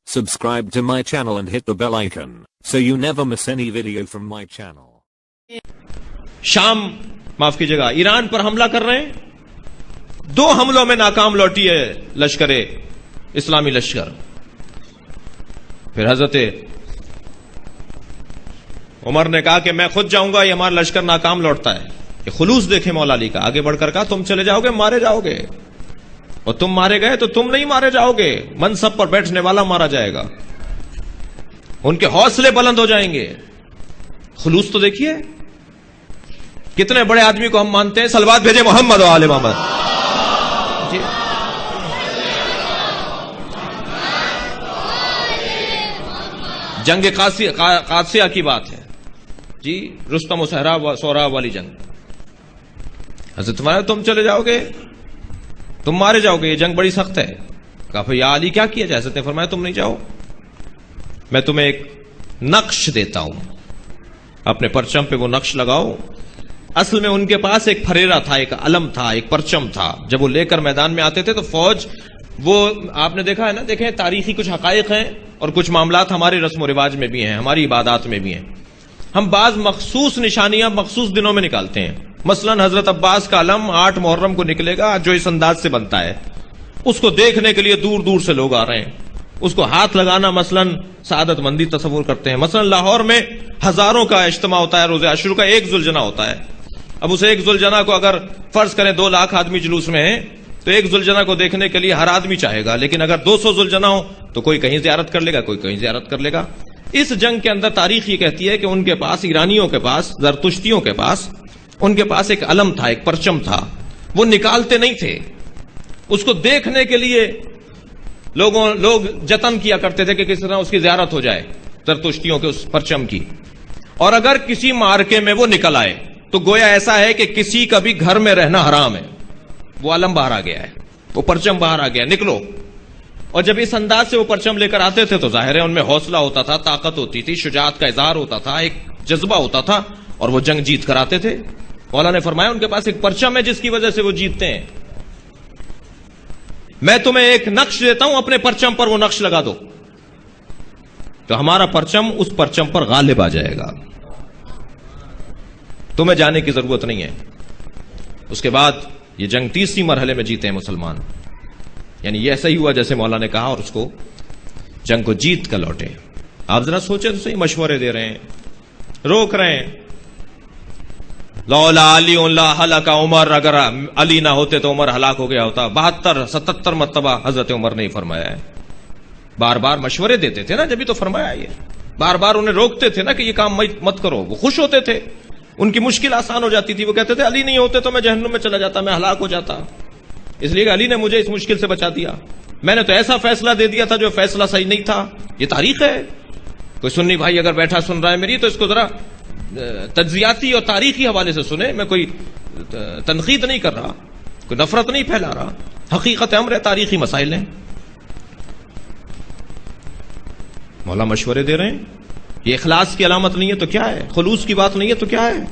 Subscribe to my channel and hit the bell icon so you never miss any video from my channel. शाम माफ कीजिएगा Iran पर हमला कर रहे हैं, 2 हमलों में नाकाम लौटी है लश्करे इस्लामी लश्कर। फिर हजरत उमर ने कहा कि मैं खुद जाऊंगा, ये हमारा लश्कर नाकाम लौटता है। ये खुलूस देखे मौला अली का। आगे बढ़कर कहा तुम चले जाओगे मारे जाओगे, और तुम मारे गए तो तुम नहीं मारे जाओगे, मनसब पर बैठने वाला मारा जाएगा, उनके हौसले बुलंद हो जाएंगे। खुलूस तो देखिए, कितने बड़े आदमी को हम मानते हैं। सलवात भेजे मोहम्मद और आले मोहम्मद। जंग कासिया की बात है जी, रुस्तम और सोहराब वाली जंग। हजरत फरमाया तुम चले जाओगे, तुम मारे जाओगे, ये जंग बड़ी सख्त है। कहा फिर या अली क्या किया जाए? हजरत ने फरमाया तुम नहीं जाओ, मैं तुम्हें एक नक्श देता हूं, अपने परचम पे वो नक्श लगाओ। असल में उनके पास एक फरेरा था, एक अलम था, एक परचम था। जब वो लेकर मैदान में आते थे तो फौज, वो आपने देखा है ना, देखें तारीखी कुछ हकायक हैं और कुछ मामलात हमारे रस्म व रिवाज में भी हैं, हमारी इबादात में भी हैं। हम बाज मखसूस निशानियां मखसूस दिनों में निकालते हैं। मसलन हजरत अब्बास का अलम 8 मुहर्रम को निकलेगा, जो इस अंदाज से बनता है, उसको देखने के लिए दूर दूर से लोग आ रहे हैं। उसको हाथ लगाना मसलन सादत मंदी तस्वुर करते हैं। मसलन लाहौर में हजारों का इज्तिमा होता है रोज़े आशूरा का, 1 जुलजना होता है। अब उस 1 जुलजना को अगर फर्ज करें 2 लाख आदमी जुलूस में है, तो 1 जुलजना को देखने के लिए हर आदमी चाहेगा। लेकिन अगर 200 जुलजना हो तो कोई कहीं ज़ियारत कर लेगा, कोई कहीं ज़ियारत कर लेगा। इस जंग के अंदर तारीख ये कहती है कि उनके पास, ईरानियों के पास, जरतुश्तियों के पास, उनके पास एक अलम था, एक परचम था। वो निकालते नहीं थे, उसको देखने के लिए लोग जतन किया करते थे कि किस तरह उसकी ज़ियारत हो जाए, जरतुश्तियों के उस परचम की। और अगर किसी मार्के में वो निकल आए तो गोया ऐसा है कि किसी का भी घर में रहना हराम है। वो अलम बाहर आ गया है, वो परचम बाहर आ गया, निकलो। और जब इस अंदाज से वो परचम लेकर आते थे तो जाहिर है उनमें हौसला होता था, ताकत होती थी, शुजाअत का इजहार होता था, एक जज्बा होता था, और वो जंग जीत कर आते थे। मौला ने फरमाया उनके पास एक परचम है जिसकी वजह से वो जीतते हैं। मैं तुम्हें एक नक्श देता हूं, अपने परचम पर वो नक्श लगा दो, तो हमारा परचम उस परचम पर गालिब आ जाएगा, तुम्हें जाने की जरूरत नहीं है। उसके बाद ये जंग 30वीं मरहले में जीते हैं मुसलमान। यानी ये ऐसा ही हुआ जैसे मौला ने कहा, और उसको जंग को जीत कर लौटे। आप जरा सोचे तो सही, मशवरे दे रहे हैं, रोक रहे हैं। लौला अली हलाका उमर, अगर अली ना होते तो उमर हलाक हो गया होता। 72-77 मरतबा हजरत उमर ने फरमाया है। बार बार मशवरे देते थे ना, जब भी तो फरमाया ये। बार बार उन्हें रोकते थे ना कि ये काम मत करो। वो खुश होते थे, उनकी मुश्किल आसान हो जाती थी। वो कहते थे अली नहीं होते तो मैं जहन्नुम में चला जाता, मैं हलाक हो जाता, इसलिए अली ने मुझे इस मुश्किल से बचा दिया। मैंने तो ऐसा फैसला दे दिया था जो फैसला सही नहीं था। ये तारीख है। कोई सुन्नी भाई अगर बैठा सुन रहा है मेरी, तो इसको जरा तज्जियाती और तारीखी हवाले से सुने। मैं कोई तनकीद नहीं कर रहा, कोई नफरत नहीं फैला रहा, हकीकत अमर है, तारीखी मसाइल हैं। मौला मशवरे दे रहे हैं। ये इखलास की अलामत नहीं है तो क्या है? खुलूस की बात नहीं है तो क्या है?